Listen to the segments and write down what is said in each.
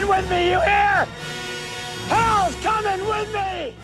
coming with me, you hear? Hell's coming with me!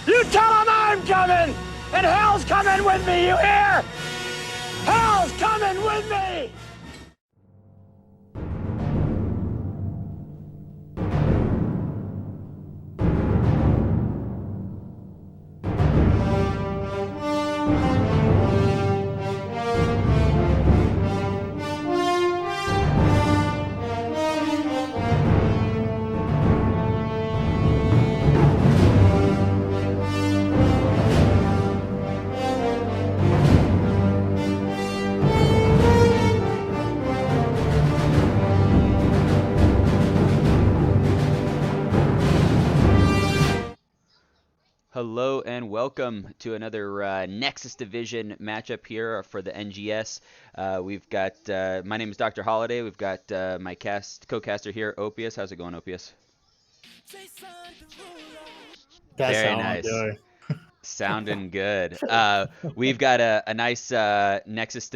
You tell them I'm coming, and hell's coming with me, you hear? Hell's coming with me! Hello and welcome to another Nexus Division matchup here for the NGS. We've got, my name is Dr. Holiday. We've got my co-caster here, Opius. How's it going, Opius? That's Very how nice. I'm doing. Sounding good. We've got a nice Nexus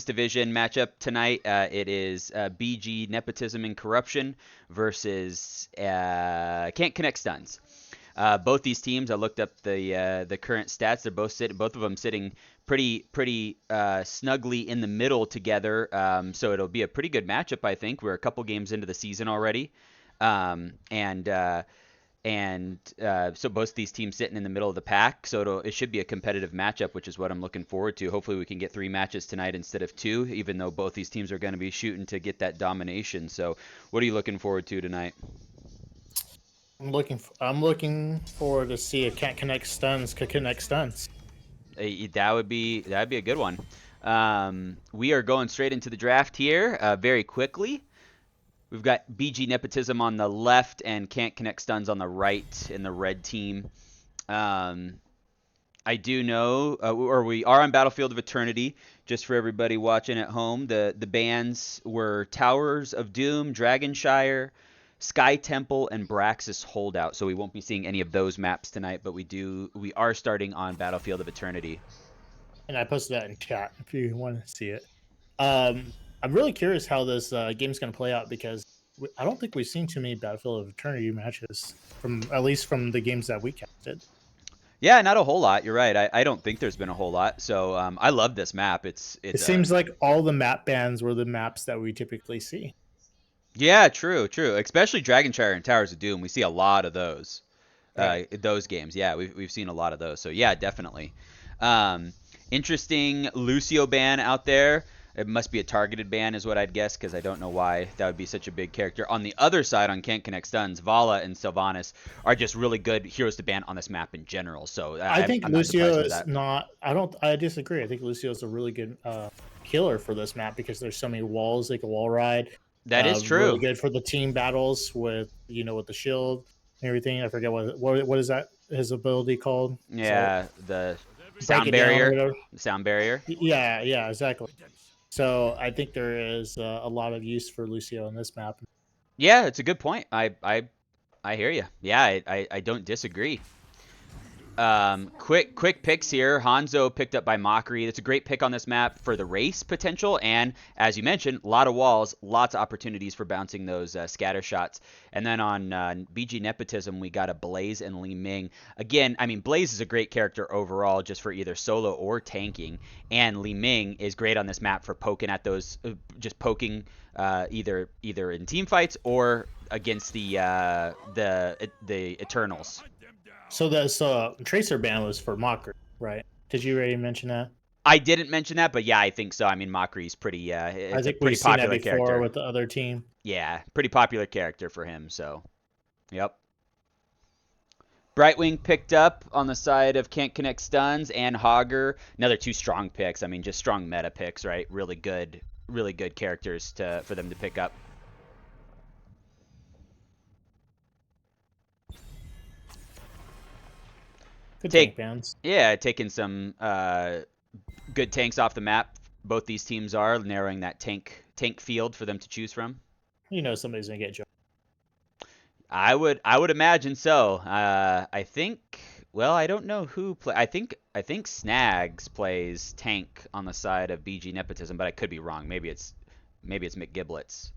Division matchup tonight. It is BG Nepotism and Corruption versus Can't Connect Stuns. Both these teams, I looked up the current stats. They're both of them sitting pretty snugly in the middle together. So it'll be a pretty good matchup, I think. We're a couple games into the season already, so both these teams sitting in the middle of the pack. So it should be a competitive matchup, which is what I'm looking forward to. Hopefully we can get 3 matches tonight instead of 2, even though both these teams are going to be shooting to get that domination. So what are you looking forward to tonight? I'm looking forward to see if Can't Connect Stuns could connect stuns. That'd be a good one. We are going straight into the draft here very quickly. We've got BG Nepotism on the left and Can't Connect Stuns on the right in the red team. I do know, or we are on Battlefield of Eternity, just for everybody watching at home. The bans were Towers of Doom, Dragonshire, Sky Temple, and Braxis Holdout. So we won't be seeing any of those maps tonight, but we are starting on Battlefield of Eternity. And I posted that in chat if you want to see it. I'm really curious how this game's going to play out because I don't think we've seen too many Battlefield of Eternity matches, at least from the games that we casted. Yeah, not a whole lot. You're right. I don't think there's been a whole lot. So I love this map. It's It seems like all the map bans were the maps that we typically see. yeah, true, true. Especially Dragonshire and Towers of Doom. We see a lot of those. Right. Those games. Yeah, we've seen a lot of those. So yeah, definitely. Um, interesting Lucio ban out there. It must be a targeted ban, is what I'd guess, because I don't know why that would be such a big character. On the other side, on Can't Connect Stuns, Vala and Sylvanas are just really good heroes to ban on this map in general. So I think I'm not surprised Lucio by is that. not. I don't. I disagree. I think Lucio is a really good killer for this map because there's so many walls they can wall ride. That is Really true. good for the team battles with with the shield and everything. I forget what is that his ability called? So Yeah, the break sound it down or barrier. whatever. The sound barrier. Yeah, yeah, exactly. So I think there is a lot of use for Lucio on this map. Yeah, it's a good point. I hear you. Yeah, I don't disagree. Quick picks here. Hanzo picked up by Mockery. That's a great pick on this map for the race potential, and as you mentioned, a lot of walls, lots of opportunities for bouncing those scatter shots. And then on BG Nepotism, we got a Blaze and Li Ming. Again, I mean, Blaze is a great character overall, just for either solo or tanking, and Li Ming is great on this map for poking at those, just poking either in team fights or against the Eternals. So this tracer ban was for Mockery, right? Did you already mention that? I didn't mention that, but yeah, I think so. I mean, Mockery's pretty. I It's a think we've pretty seen that popular before character. with the other team. Yeah, pretty popular character for him. So, yep. Brightwing picked up on the side of Can't Connect Stuns and Hogger. Another two strong picks. I mean, just strong meta picks, right? Really good characters for them to pick up. Good tank bans. Yeah, taking some good tanks off the map. Both these teams are narrowing that tank field for them to choose from. Somebody's gonna get jumped. I would imagine so. I think. Well, I don't know who play. I think Snags plays tank on the side of BG Nepotism, but I could be wrong. Maybe it's McGiblets.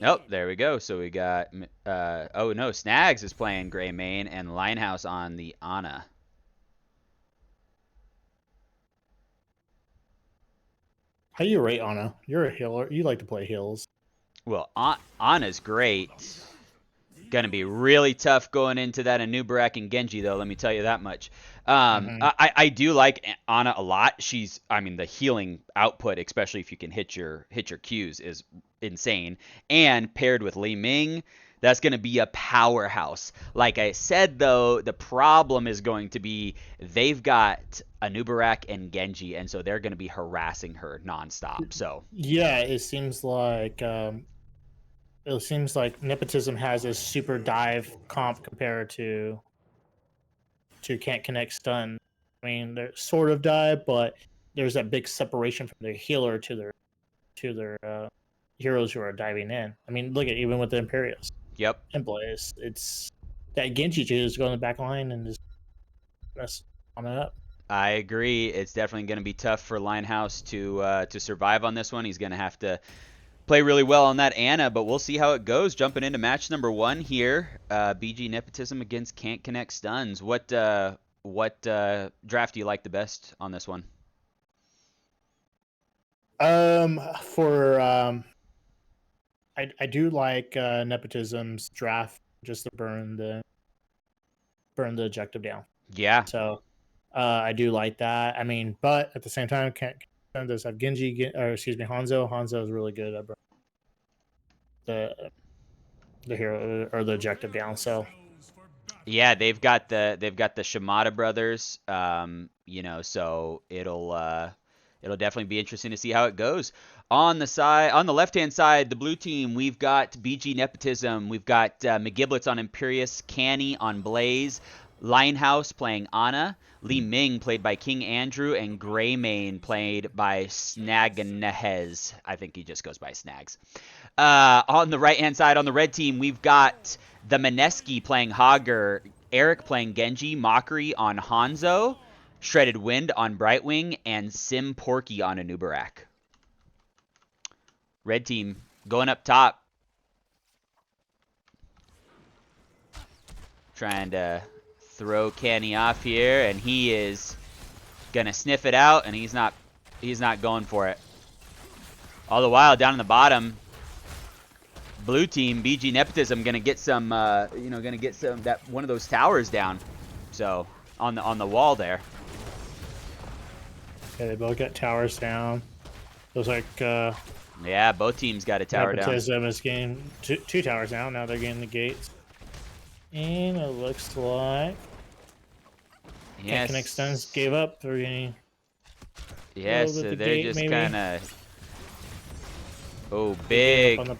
Oh, there we go. So we got. Oh no, Snags is playing Gray Main and Linehouse on the Ana. How do you rate Ana? You're a healer. You like to play heals. Well, Ana's great. Gonna be really tough going into that Anubarak and Genji, though. Let me tell you that much. I do like Ana a lot. I mean, the healing output, especially if you can hit your Qs, is insane. And paired with Li Ming, that's gonna be a powerhouse. Like I said, though, the problem is going to be they've got Anubarak and Genji, and so they're gonna be harassing her nonstop. So yeah, it seems like Nepotism has a super dive comp compared to Can't Connect Stun. I mean, they're sort of dive, but there's that big separation from their healer to their heroes who are diving in. I mean, look at even with the Imperials. yep. And Blaze, it's that Genji just go in the back line and just mess on it up. I agree. It's definitely going to be tough for Linehouse to survive on this one. He's going to have to play really well on that Ana, but we'll see how it goes. Jumping into match number 1 here, BG Nepotism against Can't Connect Stuns. What draft do you like the best on this one? I do like Nepotism's draft just to burn the objective down. Yeah. So I do like that. I mean, but at the same time, does have Genji, or excuse me, Hanzo. Hanzo is really good at the hero or the objective down. So yeah, they've got the Shimada brothers. So it'll definitely be interesting to see how it goes. On the left-hand side, the blue team, we've got BG Nepotism, we've got McGiblets on Imperius, Canny on Blaze, Linehouse playing Ana, Li Ming played by King Andrew, and Greymane played by Snagnehez. I think he just goes by Snags. On the right-hand side, on the red team, we've got the Mineski playing Hogger, Eric playing Genji, Mockery on Hanzo, Shredded Wind on Brightwing, and Sim Porky on Anubarak. Red team going up top. trying to throw Canny off here, and he is gonna sniff it out, and he's not going for it. All the while, down in the bottom, blue team BG Nepotism gonna get some, gonna get some one of those towers down. So on the wall there. Yeah, they both got towers down. Looks like Yeah, both teams got a tower down. Nepotism is getting two towers down. Now they're getting the gates. And it looks like Yes. Connect Stuns gave up. They're getting Yes, so the they're gate, just maybe. kind of. Oh, on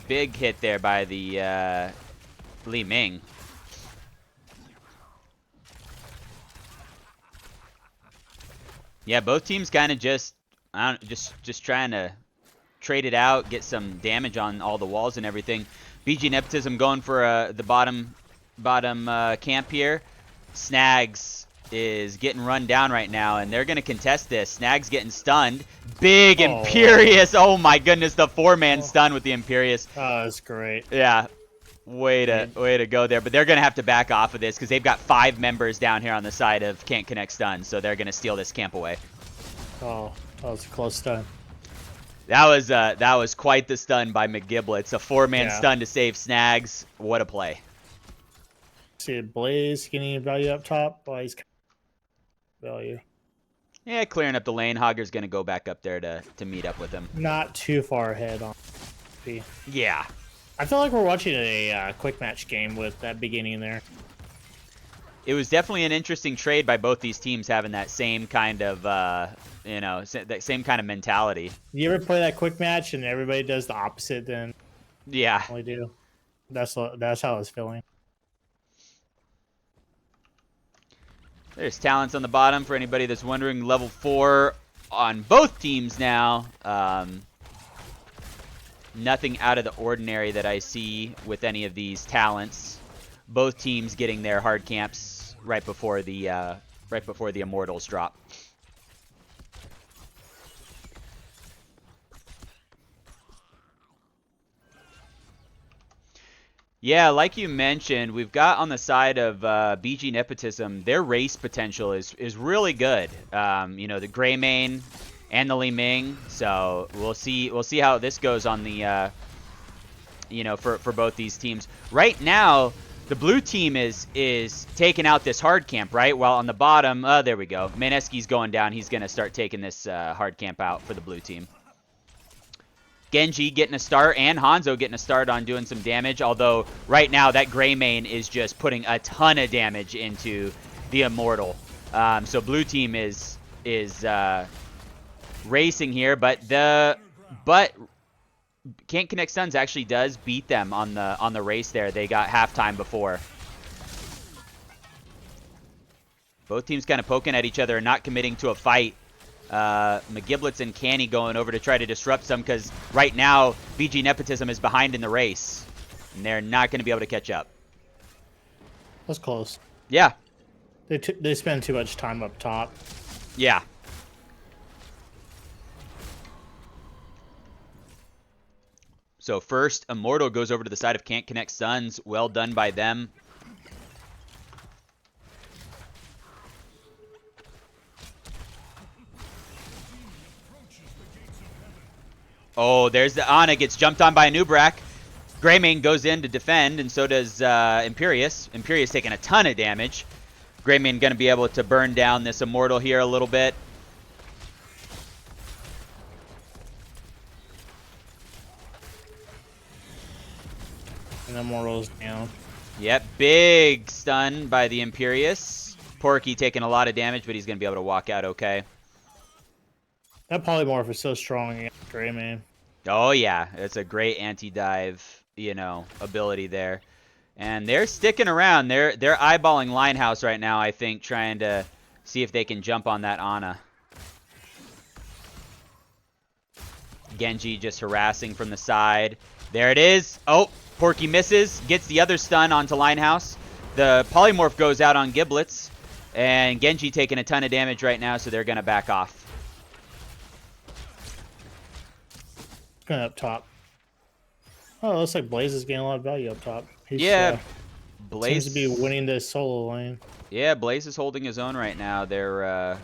big hit there by the Li Ming. Yeah, both teams kind of just trying to trade it out, get some damage on all the walls and everything. BG Nepotism going for the bottom camp here. Snags is getting run down right now, and they're gonna contest this. Snags getting stunned. Big Imperious. Oh my goodness, the 4-man stun with the Imperious. Oh, that's great. Yeah. Way to go there, but they're gonna have to back off of this because they've got 5 members down here on the side of Can't Connect Stun, so they're gonna steal this camp away. Oh, that was a close stun. That was quite the stun by McGiblets. A 4-man stun to save Snags. What a play! See Blaze getting value up top. Well, he's value. Yeah, clearing up the lane. Hogger's gonna go back up there to meet up with him. Not too far ahead on P. Yeah. I feel like we're watching a quick match game with that beginning there. It was definitely an interesting trade by both these teams having that same kind of, that same kind of mentality. You ever play that quick match and everybody does the opposite than Yeah. we do? That's how I was feeling. There's talents on the bottom for anybody that's wondering. Level 4 on both teams now. Nothing out of the ordinary that I see with any of these talents. Both teams getting their hard camps right before the Immortals drop. Yeah, like you mentioned, we've got on the side of BG Nepotism, their race potential is really good. The Greymane and the Li Ming. So we'll see how this goes on the for both these teams. Right now, the blue team is taking out this hard camp, right? While on the bottom, there we go. Maneski's going down. He's gonna start taking this hard camp out for the blue team. Genji getting a start and Hanzo getting a start on doing some damage, although right now that Greymane is just putting a ton of damage into the Immortal. So blue team is racing here, but Can't Connect Stuns actually does beat them on the race there. They got halftime before. Both teams kind of poking at each other and not committing to a fight. McGiblets and Canny going over to try to disrupt some because right now BG Nepotism is behind in the race and they're not going to be able to catch up. That's close. Yeah. They spend too much time up top. Yeah. So first, Immortal goes over to the side of Can't Connect Stuns. Well done by them. Oh, there's the Ana, gets jumped on by Nubrak. Greymane goes in to defend, and so does Imperious. Imperious taking a ton of damage. Greymane going to be able to burn down this Immortal here a little bit. And Immortal's down. Yep, big stun by the Imperious. Porky taking a lot of damage, but he's going to be able to walk out okay. That polymorph is so strong against Greymane. Oh yeah, it's a great anti-dive, ability there. And they're sticking around. They're eyeballing Linehouse right now, I think, trying to see if they can jump on that Ana. Genji just harassing from the side. There it is. Oh, Porky misses, gets the other stun onto Linehouse. The polymorph goes out on Giblets, and Genji taking a ton of damage right now, so they're going to back off. Going up top. Oh, it looks like Blaze is getting a lot of value up top. Yeah, Blaze seems to be winning this solo lane. Yeah, Blaze is holding his own right now. They're a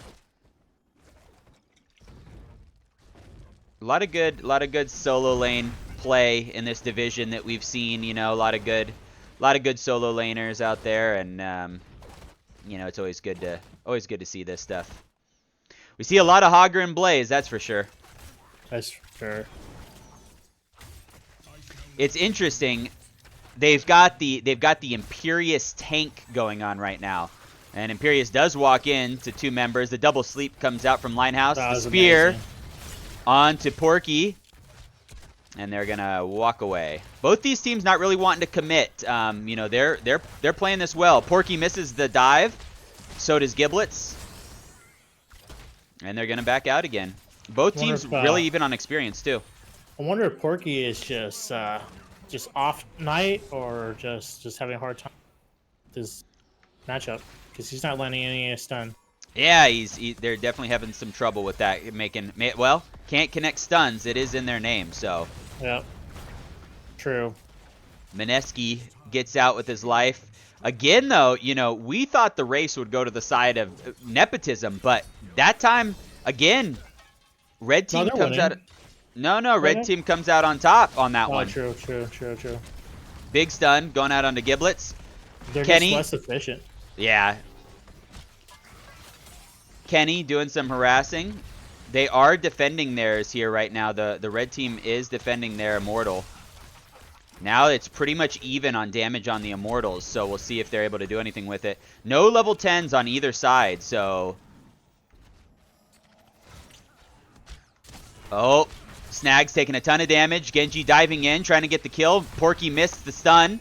lot of good solo lane play in this division that we've seen. You know, a lot of good solo laners out there, and you know, it's always good to see this stuff. We see a lot of Hogger and Blaze, that's for sure. That's for sure. It's interesting. They've got the Imperious tank going on right now. And Imperious does walk in to 2 members. The double sleep comes out from Linehouse. The spear amazing. onto Porky. And they're gonna walk away. Both these teams not really wanting to commit. You know, they're playing this well. Porky misses the dive. So does Giblets. And they're gonna back out again. Both teams really even on experience too. I wonder if Porky is just off night or just having a hard time with this matchup because he's not landing any stun. Yeah, they're definitely having some trouble with that. Well, can't connect stuns. It is in their name, so. Yep. True. Mineski gets out with his life. Again, though, you know, we thought the race would go to the side of Nepotism, but that time, again, red team comes out. No, red team comes out on top on that one. True. Big stun going out onto Giblets. They're Kenny, just less efficient. Yeah. Kenny doing some harassing. They are defending theirs here right now. The red team is defending their Immortal. Now it's pretty much even on damage on the Immortals, so we'll see if they're able to do anything with it. No level 10s on either side, so... Oh, Snag's taking a ton of damage. Genji diving in, trying to get the kill. Porky missed the stun.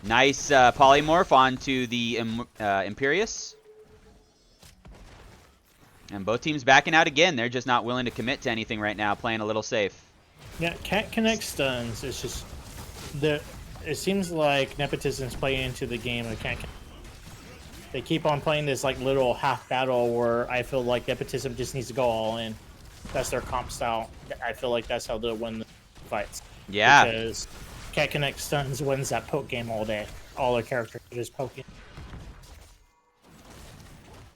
Nice polymorph onto the Imperious. And both teams backing out again. They're just not willing to commit to anything right now, playing a little safe. Yeah, can't connect stuns. It's just... It seems like Nepotism's playing into the game of can't connect. They keep on playing this like little half battle where I feel like Nepotism just needs to go all in. That's their comp style. I feel like that's how they'll win the fights. Yeah. Because can't connect stuns wins that poke game all day. All their characters are just poking.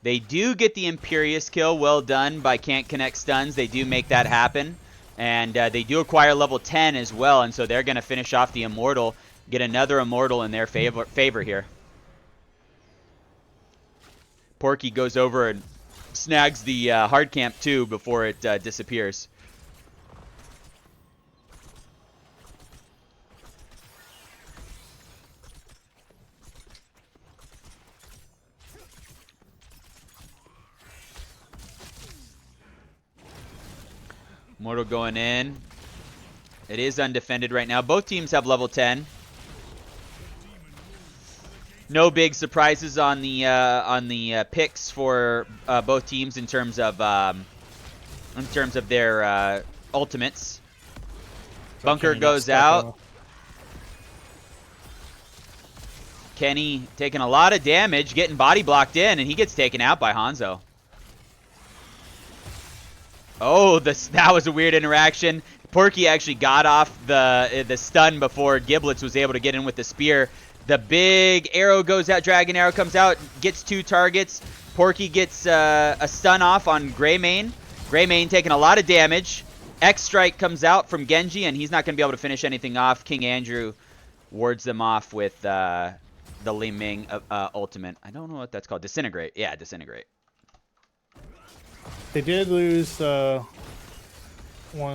They do get the Imperious kill. Well done by Can't Connect Stuns. They do make that happen. And they do acquire level 10 as well. And so they're going to finish off the Immortal. Get another Immortal in their favor here. Porky goes over and snags the hard camp too before it disappears. Mortal going in. It is undefended right now. Both teams have level 10. No big surprises on the picks for both teams in terms of their ultimates. Bunker goes out. Kenny taking a lot of damage, getting body blocked in, and he gets taken out by Hanzo. Oh, that was a weird interaction. Porky actually got off the stun before Giblets was able to get in with the spear. The big arrow goes out, dragon arrow comes out, gets 2 targets. Porky gets a stun off on Greymane. Greymane taking a lot of damage. X-Strike comes out from Genji, and he's not going to be able to finish anything off. King Andrew wards them off with the Li Ming ultimate. I don't know what that's called. Disintegrate. Yeah, Disintegrate. They did lose one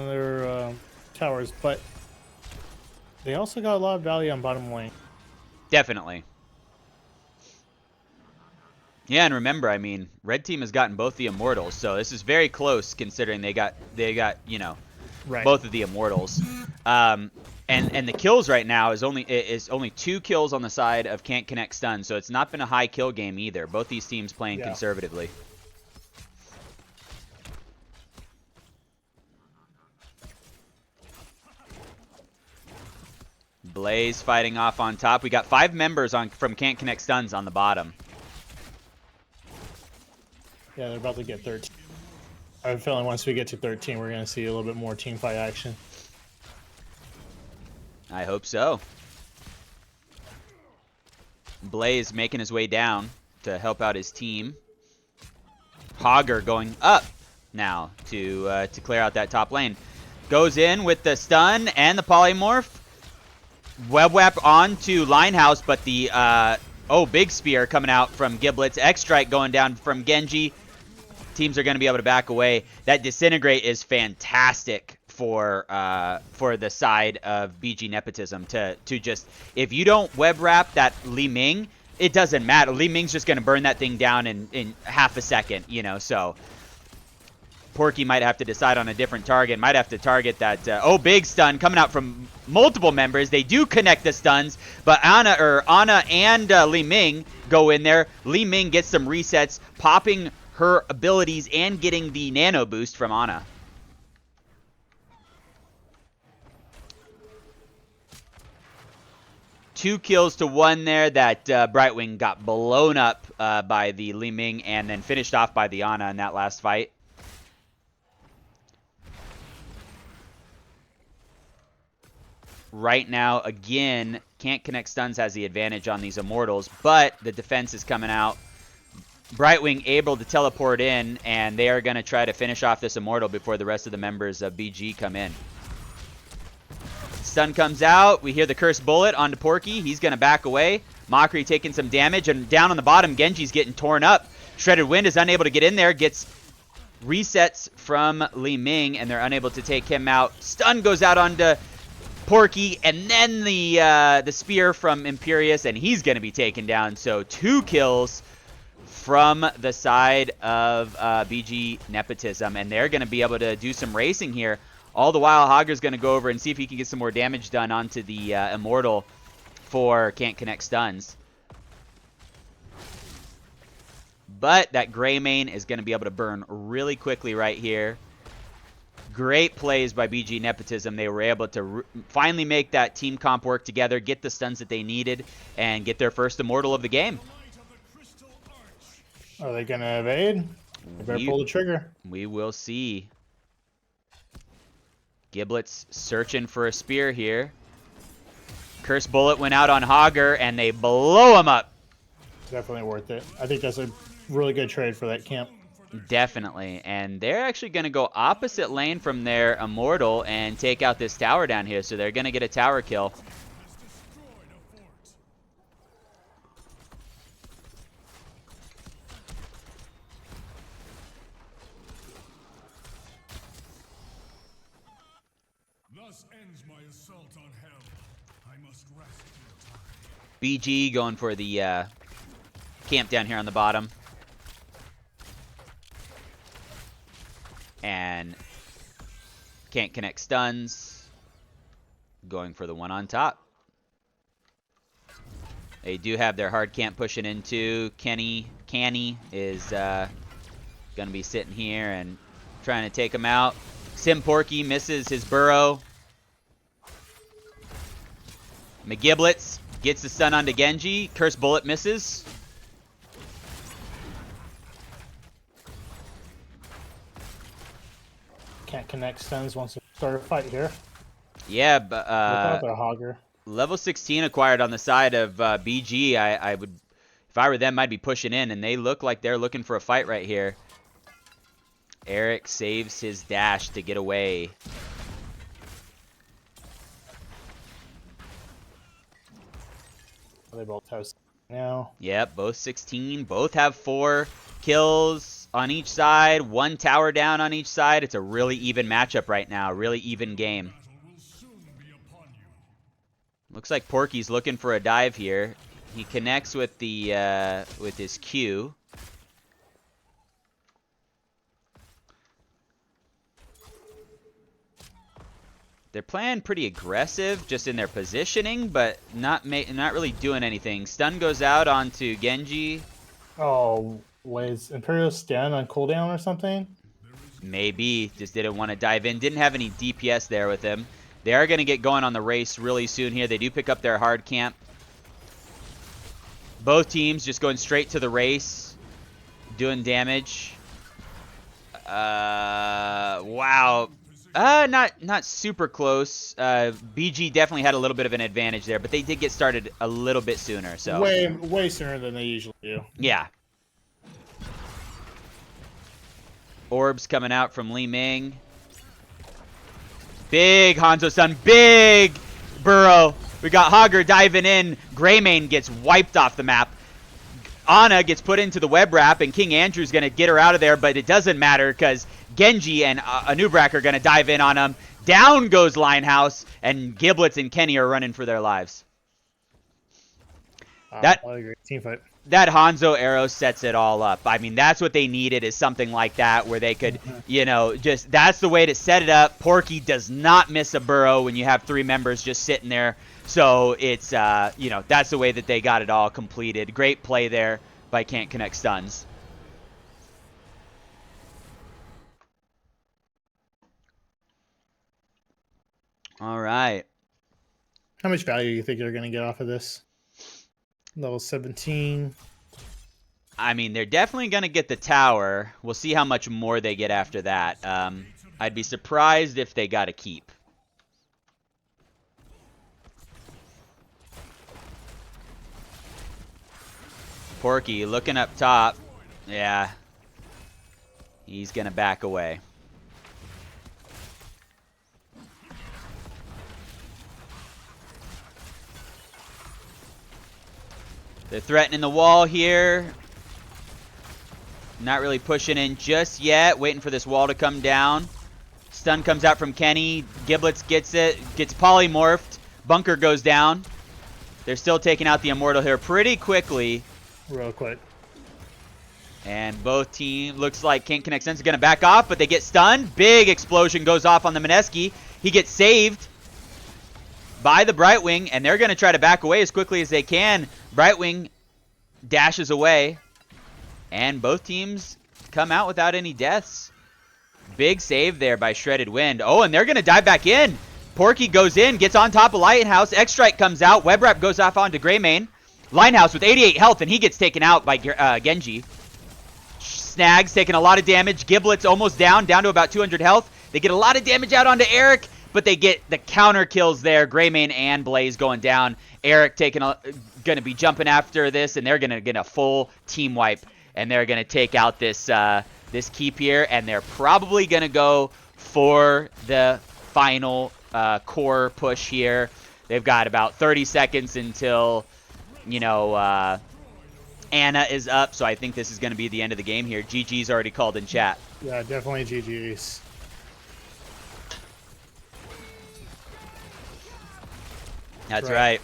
of their towers, but they also got a lot of value on bottom lane. Definitely. Yeah, and remember, I mean, red team has gotten both the Immortals, so this is very close considering they got you know, right, both of the Immortals. And the kills right now is only 2 kills on the side of Can't Connect Stun, so it's not been a high kill game either. Both these teams playing conservatively. Blaze fighting off on top. We got 5 members from Can't Connect Stuns on the bottom. Yeah, they're about to get 13. I have a feeling once we get to 13, we're going to see a little bit more team fight action. I hope so. Blaze making his way down to help out his team. Hogger going up now to clear out that top lane. Goes in with the stun and the polymorph. Web Wap onto Linehouse, but the big spear coming out from Giblets. X-Strike going down from Genji. Teams are going to be able to back away. That Disintegrate is fantastic for the side of BG Nepotism to just, if you don't web wrap that Li Ming, it doesn't matter. Li Ming's just going to burn that thing down in half a second, you know, so Porky might have to decide on a different target. Might have to target that, big stun coming out from multiple members. They do connect the stuns, but Ana and Li Ming go in there. Li Ming gets some resets, popping her abilities and getting the nano boost from Ana. Two kills to one there. That Brightwing got blown up by the Li Ming and then finished off by the Ana in that last fight. Right now, again, can't connect stuns has the advantage on these Immortals, but the defense is coming out. Brightwing able to teleport in, and they are going to try to finish off this Immortal before the rest of the members of BG come in. Stun comes out. We hear the Cursed Bullet onto Porky. He's going to back away. Mockery taking some damage, and down on the bottom, Genji's getting torn up. Shredded Wind is unable to get in there, gets resets from Li Ming, and they're unable to take him out. Stun goes out onto Porky, and then the spear from Imperius, and he's going to be taken down. So 2 kills from the side of BG Nepotism, and they're going to be able to do some racing here. All the while, Hogger's going to go over and see if he can get some more damage done onto the Immortal for can't connect stuns. But that Gray Mane is going to be able to burn really quickly right here. Great plays by BG Nepotism. They were able to finally make that team comp work together, get the stuns that they needed, and get their first Immortal of the game. Are they going to evade? They better pull the trigger. We will see. Giblets searching for a spear here. Cursed Bullet went out on Hogger, and they blow him up. Definitely worth it. I think that's a really good trade for that camp. Definitely. And they're actually going to go opposite lane from their Immortal and take out this tower down here. So they're going to get a tower kill. Thus ends my assault on hell. I must rest in time. BG going for the camp down here on the bottom. And can't connect stuns. Going for the one on top. They do have their hard camp pushing into. Canny is going to be sitting here and trying to take him out. Sim Porky misses his burrow. McGiblets gets the stun onto Genji. Cursed Bullet misses. Can't connect stuns once we start a fight here. Yeah, but Without their Hogger. level 16 acquired on the side of BG. I would, if I were them, I'd be pushing in, and they look like they're looking for a fight right here. Eric saves his dash to get away. They both have now. Yep, both 16. Both have 4 kills on each side. 1 tower down on each side. It's a really even matchup right now. Really even game. Looks like Porky's looking for a dive here. He connects with the with his Q. They're playing pretty aggressive just in their positioning, but not really doing anything. Stun goes out onto Genji. Oh, was Imperial stun on cooldown or something? Maybe. Just didn't want to dive in. Didn't have any DPS there with him. They are going to get going on the race really soon here. They do pick up their hard camp. Both teams just going straight to the race. Doing damage. Wow. Not super close. BG definitely had a little bit of an advantage there, but they did get started a little bit sooner. So way sooner than they usually do. yeah. Orbs coming out from Li Ming. Big Hanzo Sun, big burrow. We got Hogger diving in. Greymane gets wiped off the map. Ana gets put into the web wrap, and King Andrew's going to get her out of there, but it doesn't matter because Genji and Anubrak are going to dive in on him. Down goes Linehouse, and Giblets and Kenny are running for their lives. I agree. Team fight. That Hanzo arrow sets it all up. I mean, that's what they needed, is something like that where they could, you know, just that's the way to set it up. Porky does not miss a burrow when you have 3 members just sitting there. So it's, you know, that's the way that they got it all completed. Great play there by Can't Connect Stuns. All right. How much value do you think they're going to get off of this? Level 17. I mean, they're definitely going to get the tower. We'll see how much more they get after that. I'd be surprised if they got a keep. Porky looking up top. Yeah. He's going to back away. They're threatening the wall here. Not really pushing in just yet. Waiting for this wall to come down. Stun comes out from Kenny. Giblets gets it. Gets polymorphed. Bunker goes down. They're still taking out the Immortal here pretty quickly. Real quick. And both teams, looks like Can't Connect Sense is going to back off, but they get stunned. Big explosion goes off on the Mineski. He gets saved by the Brightwing, and they're going to try to back away as quickly as they can. Brightwing dashes away, and both teams come out without any deaths. Big save there by Shredded Wind. Oh, and they're going to dive back in. Porky goes in, gets on top of Lighthouse. X-Strike comes out. Web Wrap goes off onto Greymane. Linehouse with 88 health, and he gets taken out by Genji. Snags taking a lot of damage. Giblets almost down to about 200 health. They get a lot of damage out onto Eric, but they get the counter kills there. Greymane and Blaze going down. Eric going to be jumping after this, and they're going to get a full team wipe, and they're going to take out this this keep here, and they're probably going to go for the final core push here. They've got about 30 seconds until, you know, Anna is up, so I think this is going to be the end of the game here. GG's already called in chat. Yeah, definitely GG's. That's right.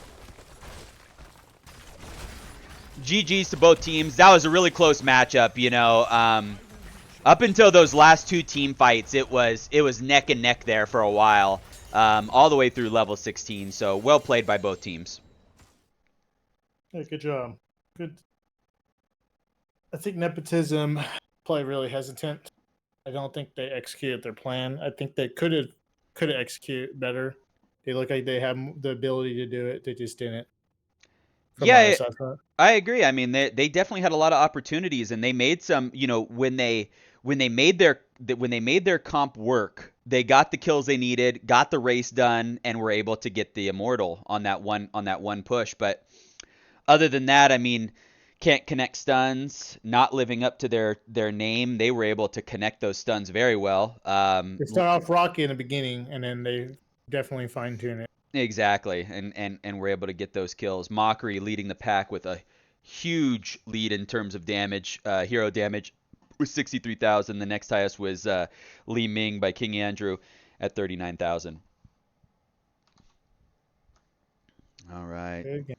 GG's to both teams. That was a really close matchup, you know. Up until those last 2 team fights, it was neck and neck there for a while, all the way through level 16. So well played by both teams. Yeah, good job. Good. I think Nepotism play really hesitant. I don't think they executed their plan. I think they could have executed better. They look like they have the ability to do it. They just didn't. Yeah, I agree. I mean, they definitely had a lot of opportunities, and they made some. You know, when they made their comp work, they got the kills they needed, got the race done, and were able to get the Immortal on that one push. But other than that, I mean, Can't Connect Stuns not living up to their name. They were able to connect those stuns very well. They start off rocky in the beginning, and then they definitely fine-tune it. Exactly, and we're able to get those kills. Mockery leading the pack with a huge lead in terms of damage, hero damage, with 63,000. The next highest was Li Ming by King Andrew at 39,000. All right. Good game.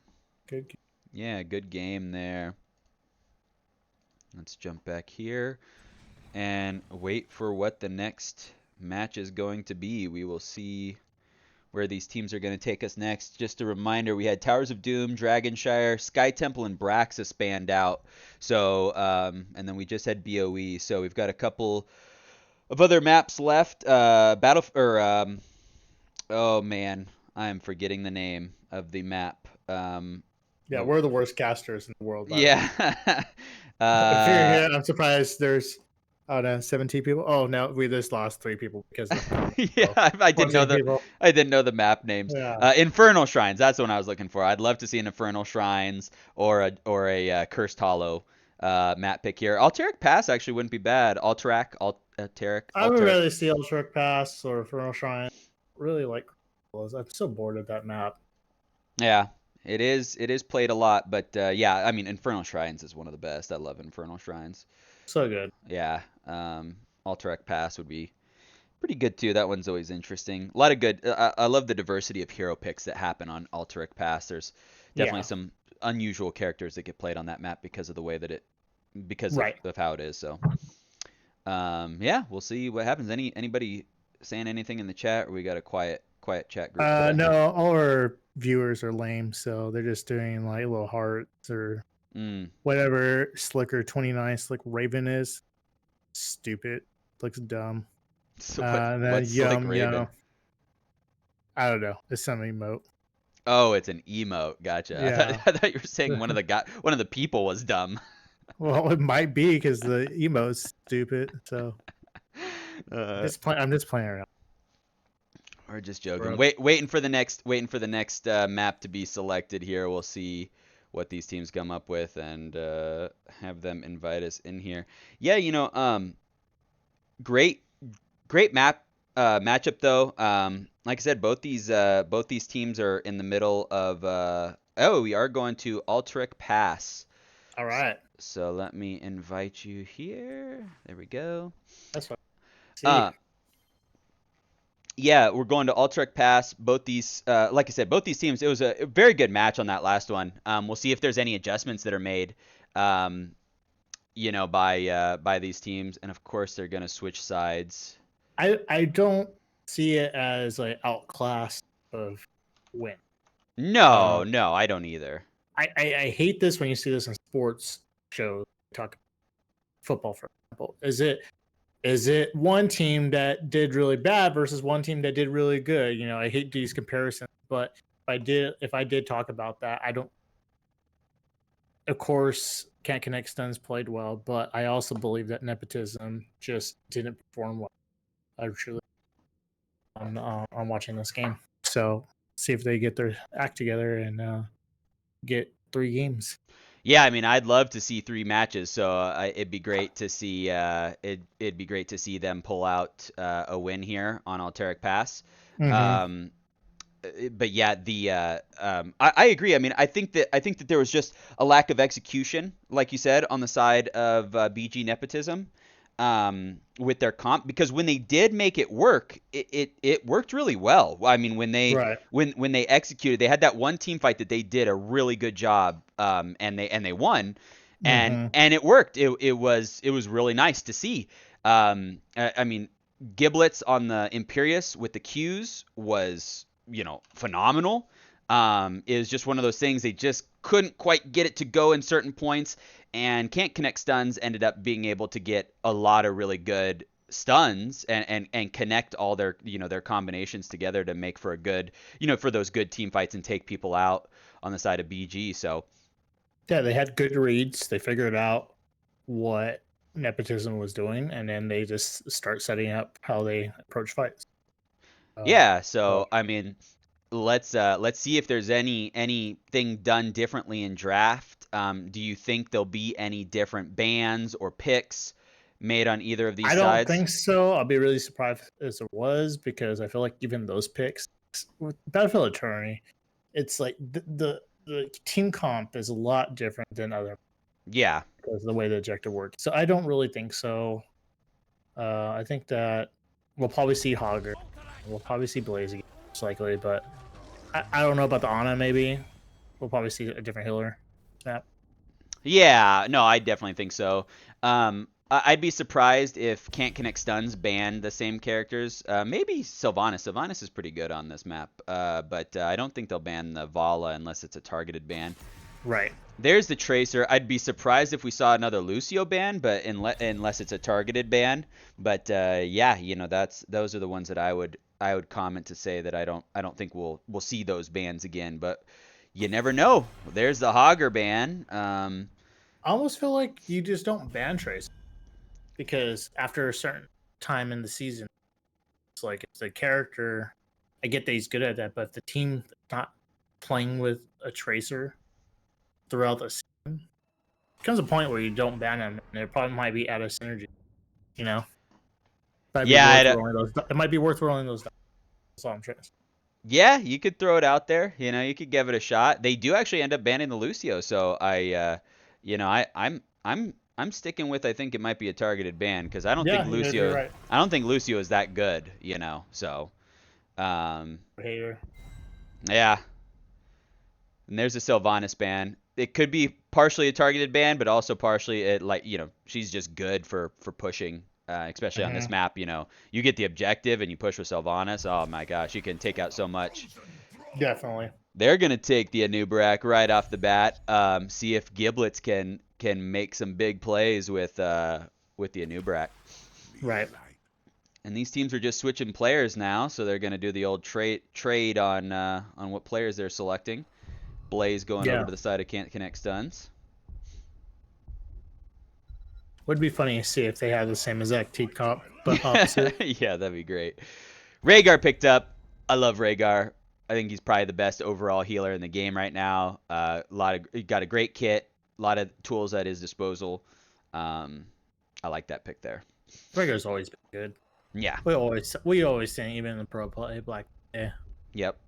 Good game. Yeah, good game there. Let's jump back here and wait for what the next match is going to be. We will see where these teams are going to take us next. Just a reminder, we had Towers of Doom, Dragonshire, Sky Temple, and Braxa spanned out. So, and then we just had BOE. So we've got a couple of other maps left. Oh man, I am forgetting the name of the map. Yeah, we're the worst casters in the world. Yeah. I'm surprised there's Oh no, 17 people. Oh no, we just lost 3 people because of the comment. Yeah, So, I didn't know 14 the people. I didn't know the map names. Yeah. Infernal Shrines. That's the one I was looking for. I'd love to see an Infernal Shrines or a Cursed Hollow map pick here. Alterac Pass actually wouldn't be bad. Alterac. I would rather see Ultra Pass or Infernal Shrine. Really like those. I'm so bored of that map. Yeah, it is. It is played a lot, but yeah, I mean, Infernal Shrines is one of the best. I love Infernal Shrines. So good. Yeah, Alterac Pass would be pretty good too. That one's always interesting. A lot of good. I love the diversity of hero picks that happen on Alterac Pass. There's definitely Yeah. some unusual characters that get played on that map because of the way that because Right. of how it is. So, yeah, we'll see what happens. Anybody saying anything in the chat, or we got a quiet chat group today? No, all our viewers are lame, so they're just doing like little hearts or whatever. Slicker 29 Slick Raven is stupid. Looks dumb. So And then what's Slick yum Raven? yum. I don't know. It's some emote. Oh, it's an emote. Gotcha. Yeah. I thought you were saying one of the people was dumb. Well, it might be because the emote's stupid. So I'm just playing around. We're just joking. Bro. Waiting for the next map to be selected here. We'll see what these teams come up with and have them invite us in here. Yeah, great matchup though. Like I said, both these teams are in the middle of we are going to Alterac Pass. All right. So let me invite you here. There we go. That's fine. See. Yeah, we're going to Alterac Pass. Both these, like I said, both these teams. It was a very good match on that last one. We'll see if there's any adjustments that are made, by these teams, and of course they're gonna switch sides. I don't see it as like outclass of win. No, I don't either. I hate this when you see this in sports shows. Talk football, for example. Is it one team that did really bad versus one team that did really good? I hate these comparisons, but if I did talk about that, I don't. Of course, Can't Connect Stuns played well, but I also believe that Nepotism just didn't perform well. I truly on watching this game. So see if they get their act together and get 3 games. Yeah, I mean, I'd love to see 3 matches. So it'd be great to see it'd be great to see them pull out a win here on Alterac Pass. Mm-hmm. But yeah, I agree. I mean, I think that there was just a lack of execution, like you said, on the side of BG Nepotism with their comp, because when they did make it work, it worked really well. I mean, when they when they executed, they had that one team fight that they did a really good job, and they won, and it worked. It was really nice to see. I mean, Giblets on the Imperius with the Qs was phenomenal. It was just one of those things, they just couldn't quite get it to go in certain points, and Can't Connect Stuns ended up being able to get a lot of really good stuns and connect all their their combinations together to make for a good for those good team fights and take people out on the side of BG. So yeah, they had good reads. They figured out what Nepotism was doing, and then they just start setting up how they approach fights. Yeah, so I mean, let's see if there's anything done differently in draft. Do you think there'll be any different bans or picks made on either of these sides? I don't think so. I'll be really surprised if there was, because I feel like even those picks with Battlefield Eternity, it's like the team comp is a lot different than other. Yeah, because of the way the objective works. So I don't really think so. I think that we'll probably see Hogger. We'll probably see Blaze again, most likely, but I don't know about the Ana. Maybe we'll probably see a different healer snap. Yeah, no, I definitely think so. I'd be surprised if Can't Connect Stuns banned the same characters. Maybe Sylvanas. Sylvanas is pretty good on this map, but I don't think they'll ban the Vala unless it's a targeted ban. Right. There's the Tracer. I'd be surprised if we saw another Lucio ban, but unless it's a targeted ban. But yeah, those are the ones that I would comment to say that I don't think we'll see those bans again. But you never know. There's the Hogger ban. I almost feel like you just don't ban Tracer. because after a certain time in the season, it's like if the character, I get that he's good at that, but if the team not playing with a tracer throughout the season, comes a point where you don't ban him, and it probably might be out of synergy. You know, might be worth rolling those. It might be worth rolling those. That's all I'm trying to say. Yeah, you could throw it out there. You know, you could give it a shot. They do actually end up banning the Lucio, so I'm sticking with. I think it might be a targeted ban because I don't think Lucio. Right. I don't think Lucio is that good. You know, so. Hater. Yeah. And there's a Sylvanas ban. It could be partially a targeted ban, but also partially it she's just good for pushing. Especially on this map, you get the objective and you push with Sylvanas. Oh my gosh, you can take out so much. Definitely. They're gonna take the Anub'arak right off the bat. See if Giblets can make some big plays with the Anub'arak. Right. And these teams are just switching players now, so they're gonna do the old trade on what players they're selecting. Blaze going over to the side of Can't Connect Stuns. Would be funny to see if they have the same exact team comp, but opposite. Yeah, that'd be great. Rhaegar picked up. I love Rhaegar. I think he's probably the best overall healer in the game right now. He got a great kit, a lot of tools at his disposal. I like that pick there. Rhaegar's always been good. Yeah. We always say even in the pro play Black. Yeah. Yep.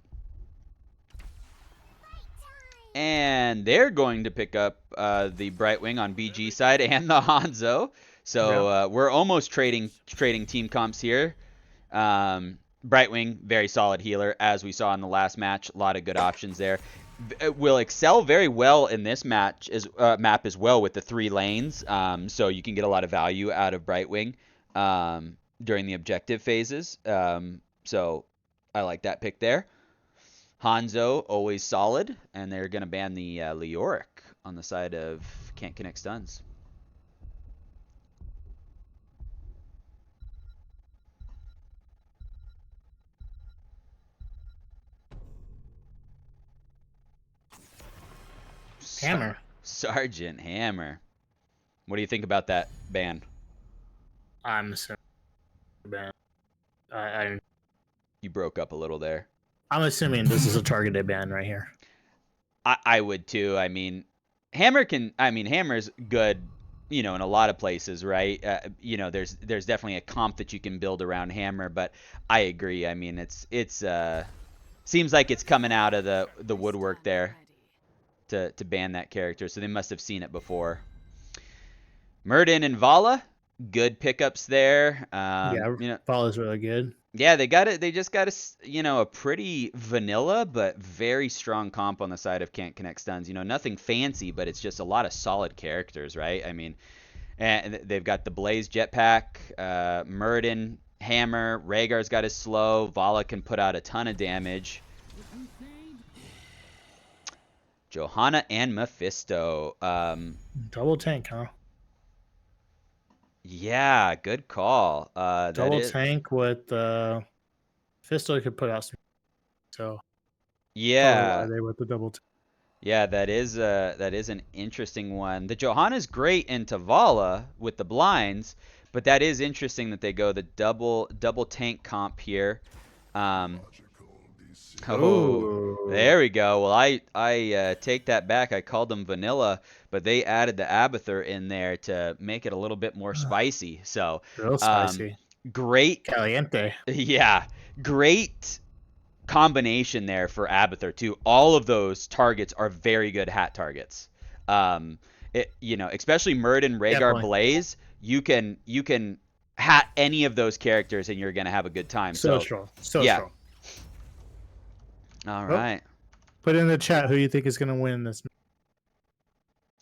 And they're going to pick up the Brightwing on BG side and the Hanzo. So we're almost trading team comps here. Brightwing, very solid healer, as we saw in the last match. A lot of good options there. Will excel very well in this map as well with the 3 lanes. So you can get a lot of value out of Brightwing during the objective phases. So I like that pick there. Hanzo, always solid, and they're going to ban the Leoric on the side of Can't Connect Stuns. Hammer. Sergeant Hammer. What do you think about that ban? I'm assuming ban. You broke up a little there. I'm assuming this is a targeted ban right here. I would too. I mean, Hammer's good, in a lot of places, right? There's definitely a comp that you can build around Hammer, but I agree. I mean, it's seems like it's coming out of the woodwork there to ban that character, so they must have seen it before. Murden and Vala, good pickups there. Vala's really good. Yeah, they just got a pretty vanilla but very strong comp on the side of Can't Connect Stuns. Nothing fancy, but it's just a lot of solid characters, right? I mean, and they've got the Blaze Jetpack, Murden, Hammer, Rhaegar's got his slow, Vala can put out a ton of damage. Johanna and Mephisto. Double tank, huh? Yeah, good call. Double tank with Fisto could put out some. So yeah, they with the double tank. Yeah, that is an interesting one. The Johanna's great into Vala with the blinds, but that is interesting that they go the double tank comp here. There we go. Well, I take that back. I called them vanilla, but they added the Abathur in there to make it a little bit more spicy. So real spicy. Great. Caliente. Yeah, great combination there for Abathur too. All of those targets are very good hat targets. Especially Murden, Rhaegar, Blaze. You can hat any of those characters and you're gonna have a good time. So strong. All right. Put in the chat who you think is going to win this.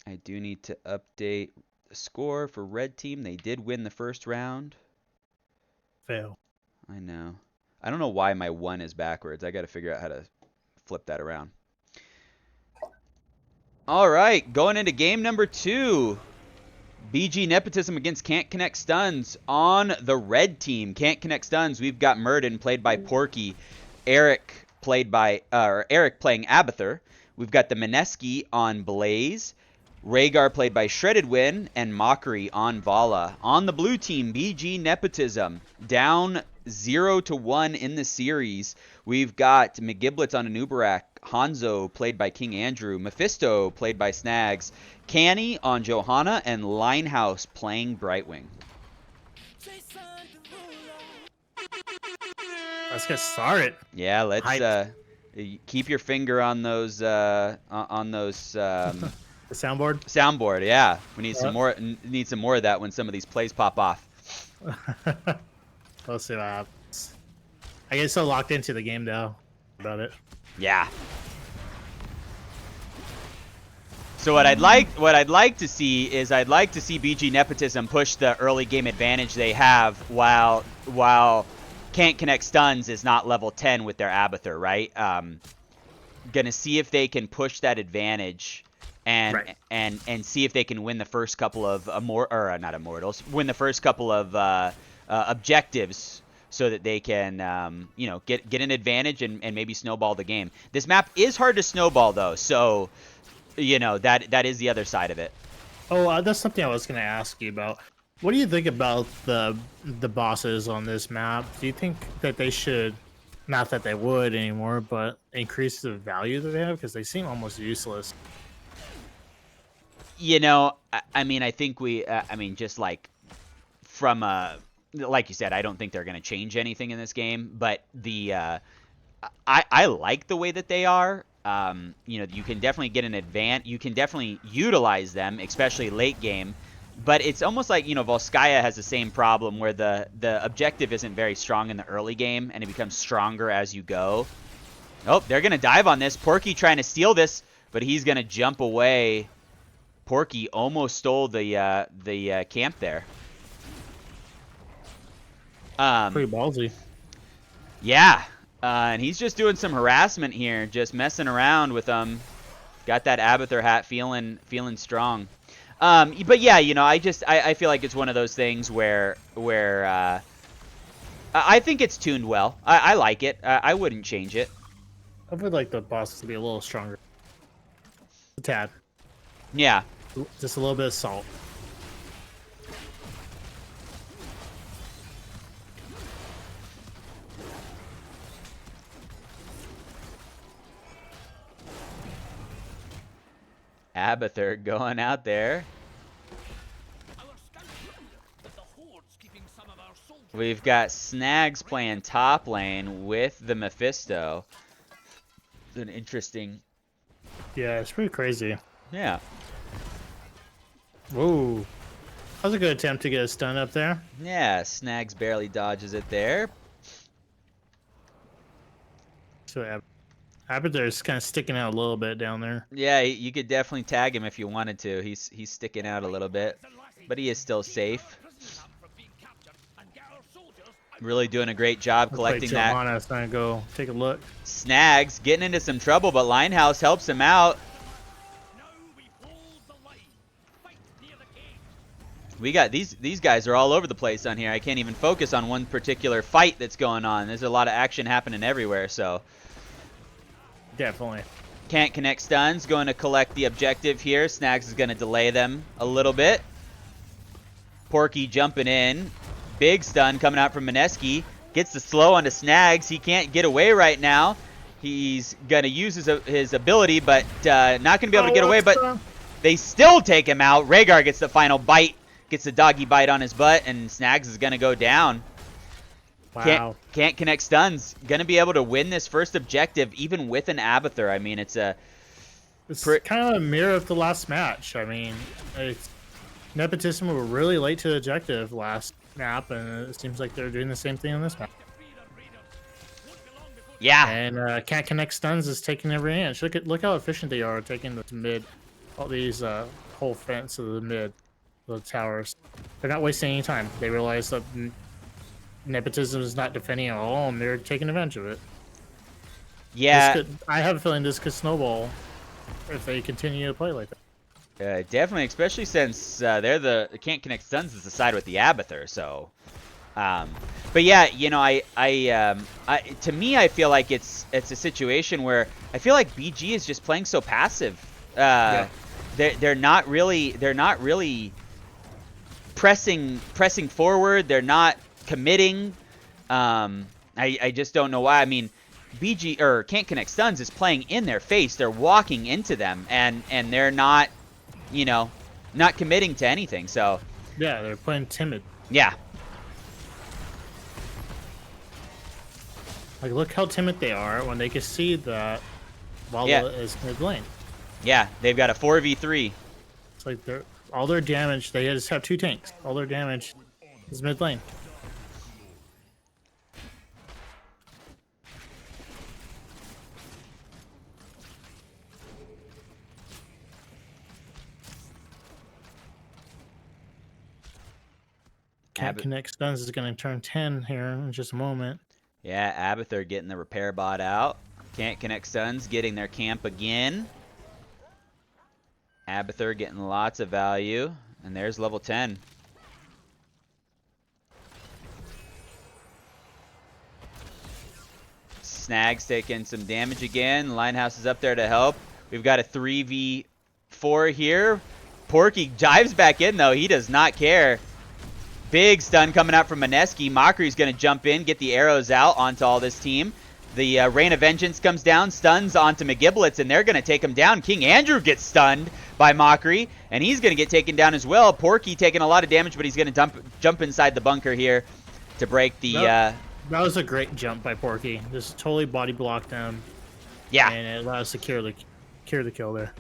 I do need to update the score for Red Team. They did win the first round. Fail. I know. I don't know why my 1 is backwards. I got to figure out how to flip that around. All right. Going into game number 2. BG Nepotism against Can't Connect Stuns on the Red Team. Can't Connect Stuns. We've got Murden played by Porky. Eric playing Abathur. We've got the Mineski on Blaze. Rhaegar played by Shredded Win, and Mockery on Vala. On the blue team, BG Nepotism down 0-1 in the series. We've got McGiblets on Anubarak, Hanzo played by King Andrew, Mephisto played by Snags, Canny on Johanna, and Linehouse playing Brightwing. Let's get started. Yeah, let's keep your finger on those The soundboard. soundboard. Yeah, we need some more. Need some more of that when some of these plays pop off. We'll see what happens. I get so locked into the game though. About it. Yeah. So what I'd like to see is BG Nepotism push the early game advantage they have while Can't Connect Stuns is not level 10 with their Abathur, right? Gonna see if they can push that advantage and see if they can win the first couple of win the first couple of objectives so that they can get an advantage and maybe snowball the game. This map is hard to snowball though, so that is the other side of it. Oh, that's something I was going to ask you about. What do you think about the bosses on this map? Do you think that they should, not that they would anymore, but increase the value that they have? Because they seem almost useless. I mean, I think just like from like you said, I don't think they're going to change anything in this game, but I like the way that they are. You can definitely get an advance. You can definitely utilize them, especially late game. But it's almost like, Volskaya has the same problem where the objective isn't very strong in the early game, and it becomes stronger as you go. Oh, they're going to dive on this. Porky trying to steal this, but he's going to jump away. Porky almost stole the camp there. Pretty ballsy. Yeah. And he's just doing some harassment here, just messing around with them. Got that Abathur hat feeling strong. But yeah, I feel like it's one of those things where I think it's tuned well. I like it. I wouldn't change it. I would like the bosses to be a little stronger. A tad. Yeah. Just a little bit of salt. Abathur going out there. We've got Snags playing top lane with the Mephisto. It's an interesting... Yeah, it's pretty crazy. Yeah. Whoa. That was a good attempt to get a stun up there. Yeah, Snags barely dodges it there. So Abathur is kind of sticking out a little bit down there. Yeah, you could definitely tag him if you wanted to. He's sticking out a little bit, but he is still safe. Really doing a great job collecting that. Johanna's gonna go take a look. Snags getting into some trouble, but Linehouse helps him out. We got these guys are all over the place on here. I can't even focus on one particular fight that's going on. There's a lot of action happening everywhere, so. Definitely. Can't Connect Stuns going to collect the objective here. Snags is going to delay them a little bit. Porky jumping in. Big stun coming out from Mineski. Gets the slow onto Snags. He can't get away right now. He's going to use his ability, but not going to be able to get away. But they still take him out. Rhaegar gets the final bite. Gets the doggy bite on his butt, and Snags is going to go down. Wow. Can't Connect Stuns. Going to be able to win this first objective, even with an Abathur. I mean, it's kind of a mirror of the last match. I mean, Nepotism were really late to the objective last map, and it seems like they're doing the same thing on this map. Yeah. And Can't Connect Stuns is taking every inch. Look how efficient they are taking this mid, all these whole fence of the mid, the towers. They're not wasting any time. They realize that Nepotism is not defending at all, and they're taking advantage of it. Yeah. I have a feeling this could snowball if they continue to play like that. Definitely, especially since they're Can't Connect Stuns is the side with the Abathur, so. But yeah, to me, I feel like it's a situation where I feel like BG is just playing so passive. Yeah. they're not really pressing forward. They're not committing. I just don't know why. I mean, BG or Can't Connect Stuns is playing in their face. They're walking into them, and they're not, you know, not committing to anything. So Yeah, they're playing timid. yeah, Like, look how timid they are when they can see that Lala Yeah. is mid lane. yeah, they've got a 4v3. It's like all their damage. They just have 2 tanks. All their damage is mid lane. Can't Connect Stuns is going to turn 10 here in just a moment. Yeah, Abathur getting the repair bot out. Can't Connect Stuns getting their camp again. Abathur getting lots of value. And there's level 10. Snag's taking some damage again. Linehouse is up there to help. We've got a 3v4 here. Porky dives back in, though. He does not care. Big stun coming out from Mineski. Mockery's going to jump in, get the arrows out onto all this team. The Rain of Vengeance comes down, stuns onto McGiblets, and they're going to take him down. King Andrew gets stunned by Mockery, and he's going to get taken down as well. Porky taking a lot of damage, but he's going to jump inside the bunker here to break the... That was a great jump by Porky. Just totally body blocked them. Yeah. And it allowed us to cure the kill there.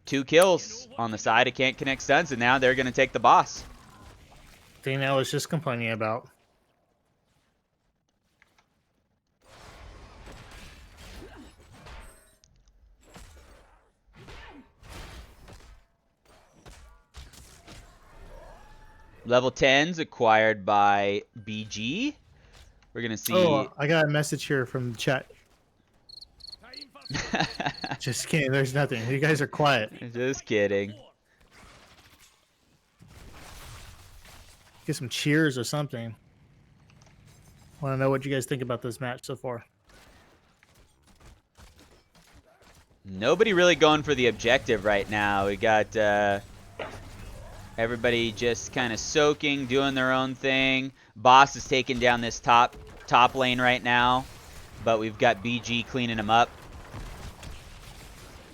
2 kills on the side of Can't Connect Stuns, and now they're going to take the boss. Thing I was just complaining about. Level 10's acquired by BG. We're going to see... Oh, I got a message here from the chat. Just kidding. There's nothing. You guys are quiet. Just kidding. Get some cheers or something. Want to know what you guys think about this match so far? Nobody really going for the objective right now. We got everybody just kind of soaking, doing their own thing. Boss is taking down this top lane right now, but we've got BG cleaning him up.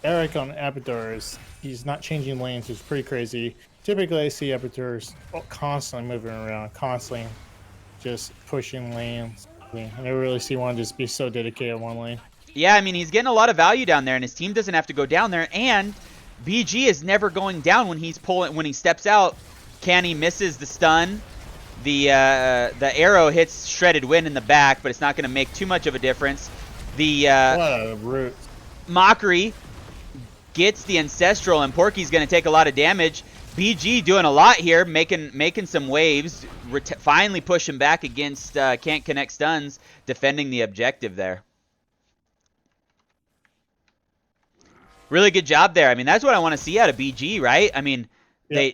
Eric on Apertures, he's not changing lanes, which is pretty crazy. Typically, I see Apertures constantly moving around, constantly just pushing lanes. I never really see one just be so dedicated on one lane. Yeah, I mean, he's getting a lot of value down there, and his team doesn't have to go down there, and BG is never going down when he's when he steps out. Canny misses the stun. The arrow hits Shredded Wind in the back, but it's not going to make too much of a difference. The What a root. Mockery gets the Ancestral, and Porky's going to take a lot of damage. BG doing a lot here, making some waves, finally pushing back against Can't Connect Stuns, defending the objective there. Really good job there. I mean, that's what I want to see out of BG, right? I mean, Yeah.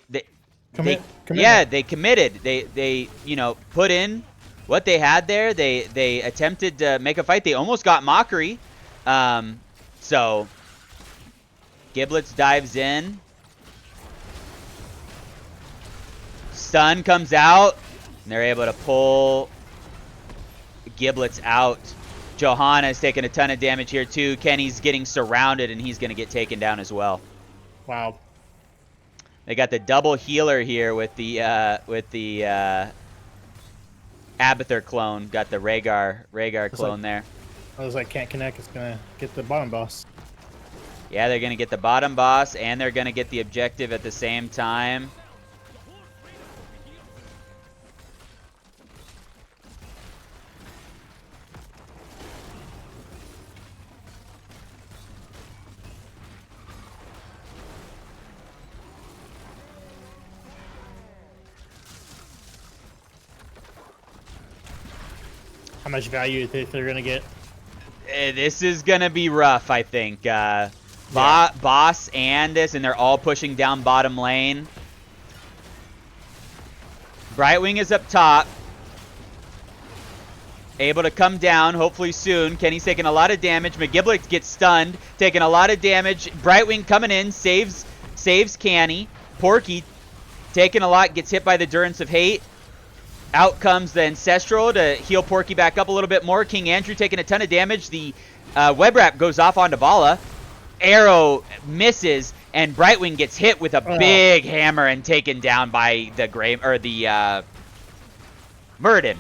they committed. They you know, put in what they had there. They attempted to make a fight. They almost got Mockery. So Giblets dives in. Stun comes out, and they're able to pull Giblets out. Johanna's taking a ton of damage here too. Kenny's getting surrounded, and he's going to get taken down as well. Wow. They got the double healer here with the Abathur clone. Got the Rhaegar clone there. I was like, Can't Connect is going to get the bottom boss. Yeah, they're going to get the bottom boss, and they're going to get the objective at the same time. How much value do you think they're going to get? This is going to be rough, I think. Boss and this, and they're all pushing down bottom lane. Brightwing is up top. able to come down, hopefully soon. Kenny's taking a lot of damage. McGiblet gets stunned, taking a lot of damage. Brightwing coming in, saves Kenny. Porky taking a lot, gets hit by the Durance of Hate. Out comes the Ancestral to heal Porky back up a little bit more. King Andrew taking a ton of damage. The web wrap goes off onto Vala. Arrow misses, and Brightwing gets hit with a big hammer and taken down by the Muradin.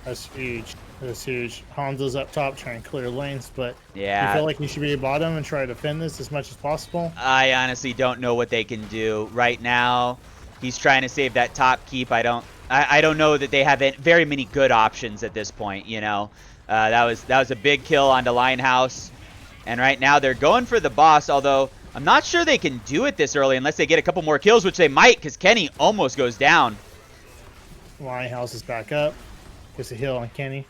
That's huge. That's huge. Hanzo's up top trying to clear lanes, but Yeah. you feel like you should be bottom and try to defend this as much as possible? I honestly don't know what they can do right now. He's trying to save that top keep. I don't know that they have very many good options at this point. You know, that was a big kill onto Linehouse, and right now they're going for the boss. Although I'm not sure they can do it this early unless they get a couple more kills, which they might, because Kenny almost goes down. Linehouse is back up. Gets a heal on Kenny.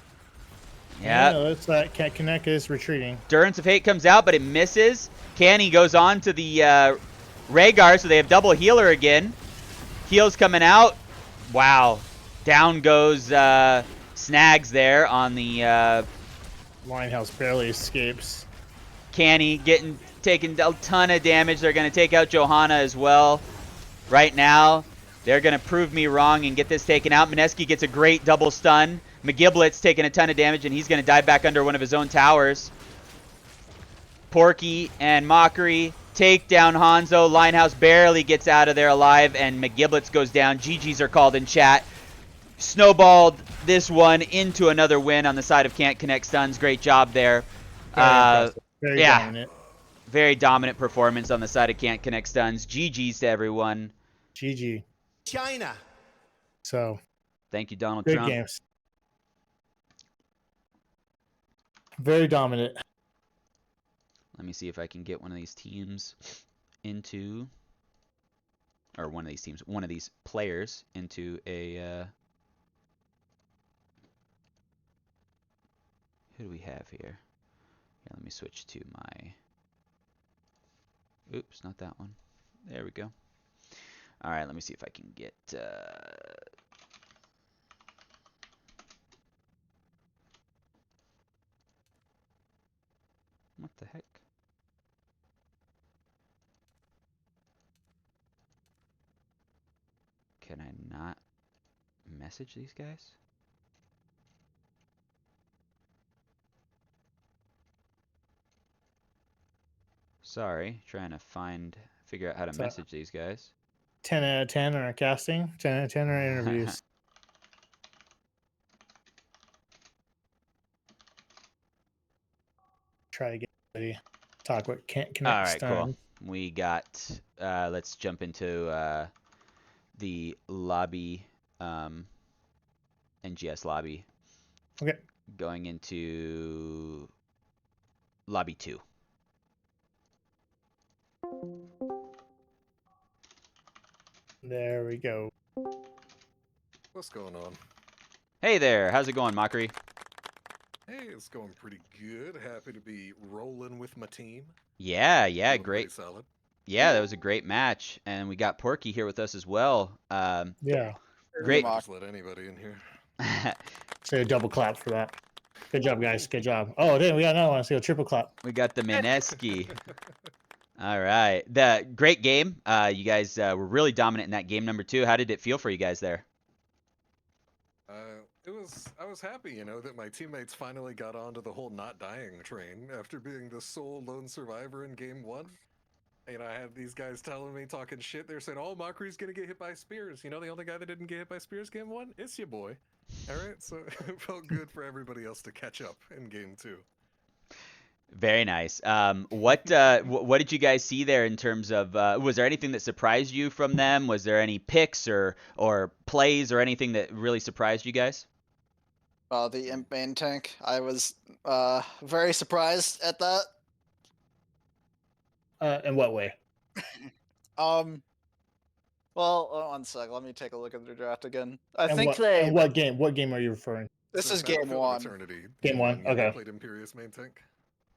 Yeah. Looks like Cat Connect is retreating. Durance of Hate comes out, but it misses. Kenny goes on to the Rhaegar, so they have double healer again. Heals coming out. Wow. Down goes Snags there on the Linehouse barely escapes. Kenny taking a ton of damage. They're going to take out Johanna as well. Right now, they're going to prove me wrong and get this taken out. Mineski gets a great double stun. McGiblet's taking a ton of damage, and he's going to dive back under one of his own towers. Porky and Mockery take down Hanzo. Linehouse barely gets out of there alive, and McGiblet's goes down. GG's are called in chat. Snowballed this one into another win on the side of Can't Connect Stuns. Great job there. Very dominant. Very dominant performance on the side of Can't Connect Stuns. GG's to everyone. GG. China. So, thank you, Donald good Trump. games. Very dominant. Let me see if I can get one of these teams into, or one of these players into a, who do we have here? Here, let me switch to my, oops, not that one. There we go. All right, let me see if I can get, what the heck? Can I not message these guys? Sorry, trying to figure out how to message these guys. 10 out of 10 on our casting. 10 out of 10 on our interviews. Try to get ready. Talk what can't connect. All right, cool. We got, let's jump into the lobby, NGS lobby. Okay. Going into lobby 2. There we go. What's going on? Hey there, how's it going, Mockery? Hey, it's going pretty good. Happy to be rolling with my team. Yeah, Doing great. pretty solid. Yeah, that was a great match, and we got Porky here with us as well. Yeah. Great. Just let anybody in here. Say a double clap for that. Good job, guys. Good job. Oh, damn, we got another one. Say a triple clap. We got the Mineski. All right, the great game. You guys were really dominant in that game number 2. How did it feel for you guys there? I was happy, you know, that my teammates finally got onto the whole not dying train after being the sole lone survivor in game 1. You know, I had these guys telling me, talking shit. They're saying, oh, Mockery's gonna get hit by spears. You know, the only guy that didn't get hit by spears game 1? It's your boy. Alright, so it felt good for everybody else to catch up in game 2. Very nice. What did you guys see there in terms of, was there anything that surprised you from them? Was there any picks or plays or anything that really surprised you guys? The imp main tank. I was very surprised at that. In what way? Well, one sec. Let me take a look at the draft again. And what game? What game are you referring? This is game Battlefield 1. Eternity, Game 1, when you okay. Played Imperious main tank.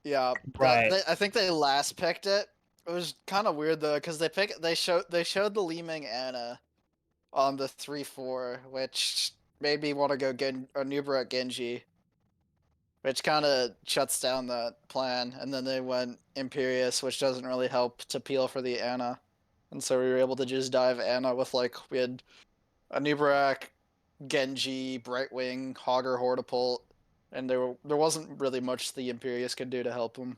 Yeah, Right. I think they last picked it. It was kind of weird though, because they showed the Li Ming Ana on the 3-4, which made me want to go get a Nubra at Genji. which kind of shuts down that plan. And then they went Imperious, which doesn't really help to peel for the Ana. And so we were able to just dive Ana with we had a Nubarak, Genji, Brightwing, Hogger, Hortipult, and there wasn't really much the Imperious could do to help him.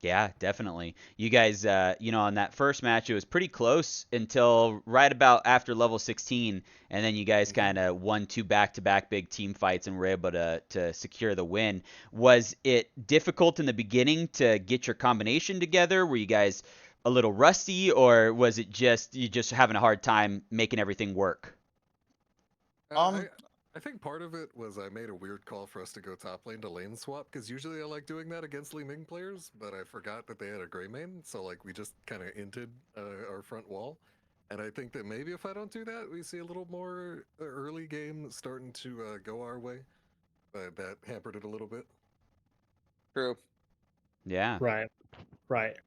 Yeah, definitely. You guys, on that first match, it was pretty close until right about after level 16, and then you guys kind of won 2 back-to-back big team fights and were able to secure the win. Was it difficult in the beginning to get your combination together? Were you guys a little rusty, or was it just you just having a hard time making everything work? I think part of it was I made a weird call for us to go top lane to lane swap, because usually I like doing that against Li Ming players, but I forgot that they had a gray main, so like we just kind of inted our front wall. And I think that maybe if I don't do that, we see a little more early game starting to go our way. But that hampered it a little bit. True. Yeah. Right. Right.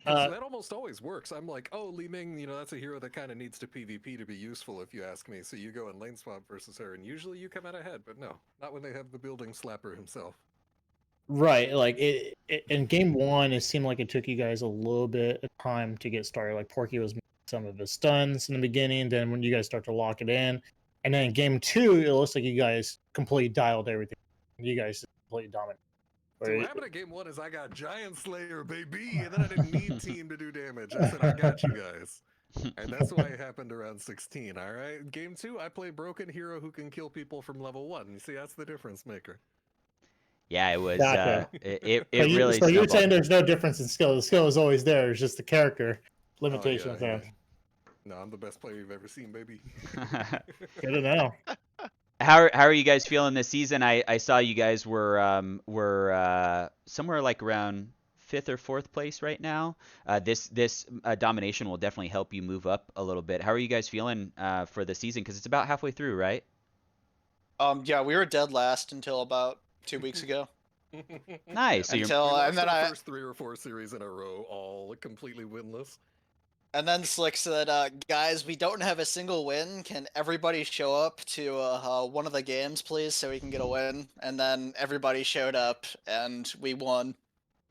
So that almost always works. I'm like, oh, Li Ming, that's a hero that kind of needs to PvP to be useful, if you ask me. So you go and lane swap versus her, and usually you come out ahead. But no, not when they have the building slapper himself. Right. Like in game one, it seemed like it took you guys a little bit of time to get started. Like Porky was making some of his stuns in the beginning. Then when you guys start to lock it in, and then in game two, it looks like you guys completely dialed everything. You guys completely dominated. So what happened at game one is I got Giant Slayer, baby, and then I didn't need team to do damage. I said, I got you guys. And that's why it happened around 16, all right? Game two, I play Broken Hero who can kill people from level 1. You see, that's the difference maker. Yeah, it was. Gotcha. It So really. so you're saying snowballed. there's no difference in skill. The skill is always there. It's just the character limitation Oh, yeah, there. No, I'm the best player you've ever seen, baby. Good to know. How are you guys feeling this season? I saw you guys were somewhere like around 5th or 4th place right now. This domination will definitely help you move up a little bit. How are you guys feeling for the season? Because it's about halfway through, right? Yeah, we were dead last until about 2 weeks ago. Nice. So We you're lost and then our first 3 or 4 series in a row, all completely winless. And then Slick said, guys, we don't have a single win. Can everybody show up to one of the games, please, so we can get a win? And then everybody showed up, and we won.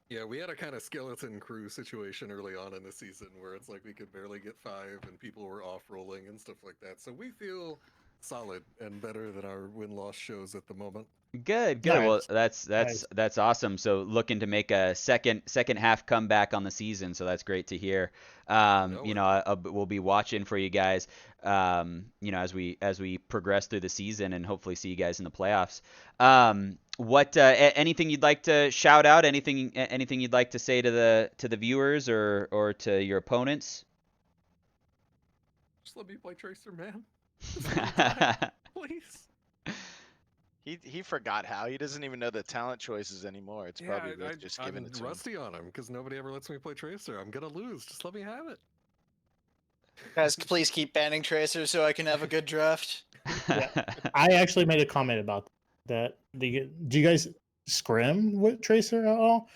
Yeah, we had a kind of skeleton crew situation early on in the season where it's like we could barely get 5 and people were off-rolling and stuff like that. So we feel solid and better than our win-loss shows at the moment. good. Nice. Well, Nice. that's awesome. So looking to make a second half comeback on the season. So that's great to hear. We'll be watching for you guys. As we progress through the season and hopefully see you guys in the playoffs. Anything you'd like to shout out? Anything you'd like to say to the viewers or to your opponents? Just let me play Tracer, man. Just let me die, please. He forgot how. He doesn't even know the talent choices anymore. It's probably worth just giving it to I'm rusty on him because nobody ever lets me play Tracer. I'm gonna lose. Just let me have it. Guys, please keep banning Tracer so I can have a good draft. I actually made a comment about that. Do you guys scrim with Tracer at all?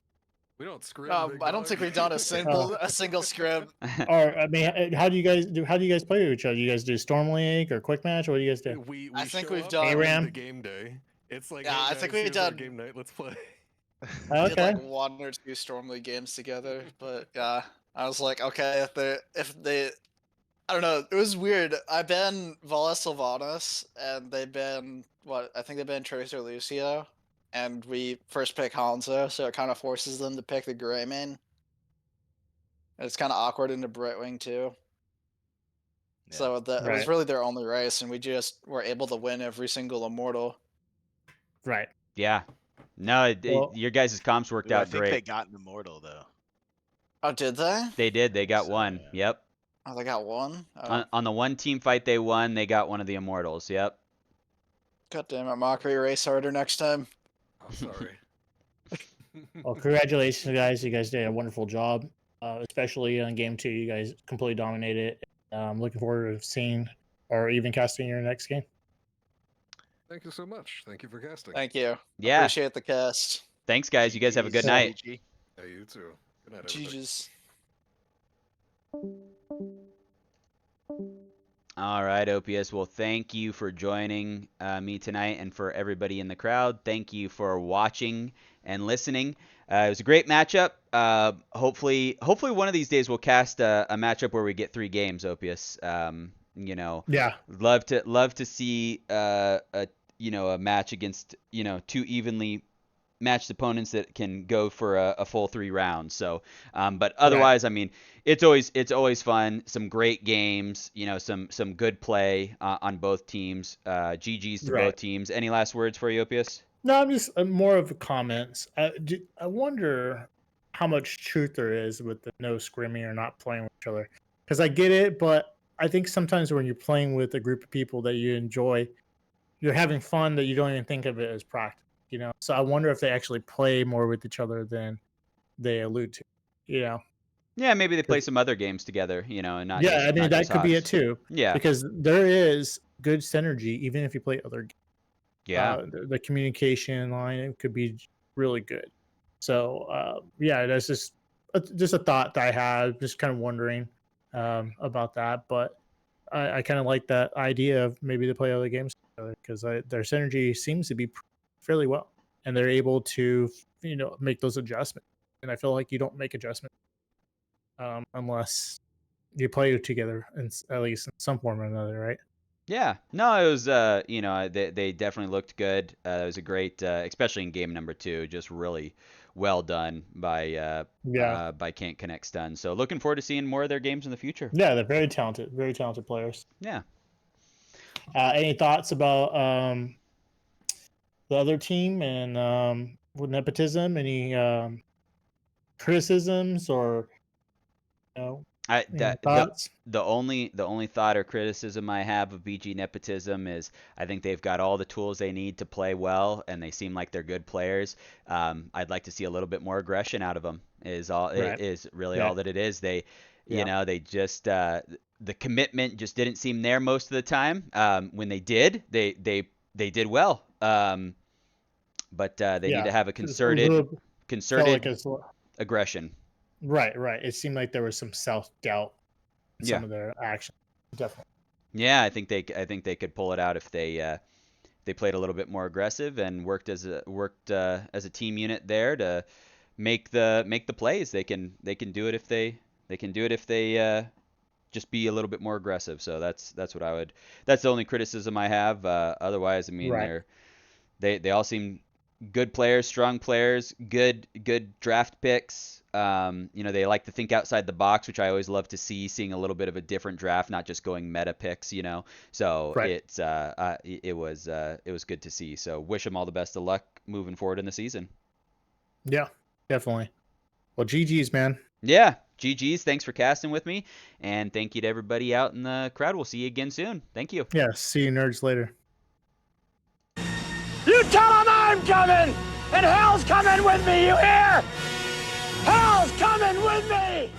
We don't scrim. I don't think we've done a single scrim. Or I mean, how do you guys play with each other? Do you guys do Storm League or Quick Match? What do you guys do? We I think show we've up done- on ARAM? the game day. It's like, Yeah, hey, I guys, think we've here's our done- game night. Let's play. We did Okay. like 1 or 2 Storm League games together, but yeah, I was like, okay, if they, I don't know, it was weird. I banned Vala Sylvanas, and they banned I think they banned Tracer Lucio, and we first pick Hanzo, so it kind of forces them to pick the gray main. And it's kind of awkward into Brightwing too. Yeah. So it was Right. really their only race, and we just were able to win every single Immortal. Right. Yeah. No, Well- your guys' comps worked Ooh, I out think they great. got an immortal though. Oh, did they? They did. They got So, one. yeah. Yep. Oh, they got one? Oh. On the one team fight they won, they got one of the immortals. Yep. God damn it, Mockery, race harder next time. I'm sorry. Well, congratulations, guys. You guys did a wonderful job, especially on game 2. You guys completely dominated. I'm looking forward to seeing or even casting your next game. Thank you so much. Thank you for casting. Thank you. Yeah. Appreciate the cast. Thanks, guys. You guys have a good GGs, night. GG. Hey, you too. Good night, everybody. GG's. All right, OPS. Well, thank you for joining me tonight, and for everybody in the crowd, thank you for watching and listening. It was a great matchup. Hopefully one of these days we'll cast a matchup where we get 3 games, OPS. Yeah. Love to see a match against 2 evenly matched opponents that can go for a full 3 rounds. So, but otherwise, I mean, it's always fun. Some great games, some good play on both teams. GGs to both teams. Any last words for you, OPS? No, I'm just more of comments. I wonder how much truth there is with the no scrimming or not playing with each other. Because I get it, but I think sometimes when you're playing with a group of people that you enjoy, you're having fun that you don't even think of it as practice. So I wonder if they actually play more with each other than they allude to. Yeah, maybe they play some other games together, and not Yeah, just I mean not that just could be it Hawks. too. Yeah. Because there is good synergy even if you play other games. Yeah. The communication line could be really good. So yeah, that's just a thought that I had. Just kind of wondering about that, but I kind of like that idea of maybe to play other games together because their synergy seems to be fairly well, and they're able to make those adjustments. And I feel like you don't make adjustments unless you play together, at least in some form or another, right? Yeah, no, it was they definitely looked good. It was a great, especially in game number 2, just really well done by Can't Connect Stun. So looking forward to seeing more of their games in the future. Yeah, they're very talented players. Yeah. Any thoughts about the other team and with Nepotism? Any criticisms or any thoughts? The only thought or criticism I have of BG Nepotism is I think they've got all the tools they need to play well, and they seem like they're good players. I'd like to see a little bit more aggression out of them. Is really all that it is. They they just the commitment just didn't seem there most of the time. When they did, they did well. But they need to have a concerted aggression. Right. It seemed like there was some self-doubt in some of their actions. Definitely. Yeah, I think they could pull it out if they played a little bit more aggressive and worked as a team unit there to make the plays. They can do it if they just be a little bit more aggressive. So that's the only criticism I have. Otherwise, I mean, they all seem good players, strong players, good draft picks. They like to think outside the box, which I always love to see, seeing a little bit of a different draft, not just going meta picks, So it was good to see. So wish them all the best of luck moving forward in the season. Yeah, definitely. Well, GG's, man. Yeah, GG's. Thanks for casting with me, and thank you to everybody out in the crowd. We'll see you again soon. Thank you. Yeah, see you nerds later. You tell them I'm coming, and hell's coming with me, you hear? Hell's coming with me!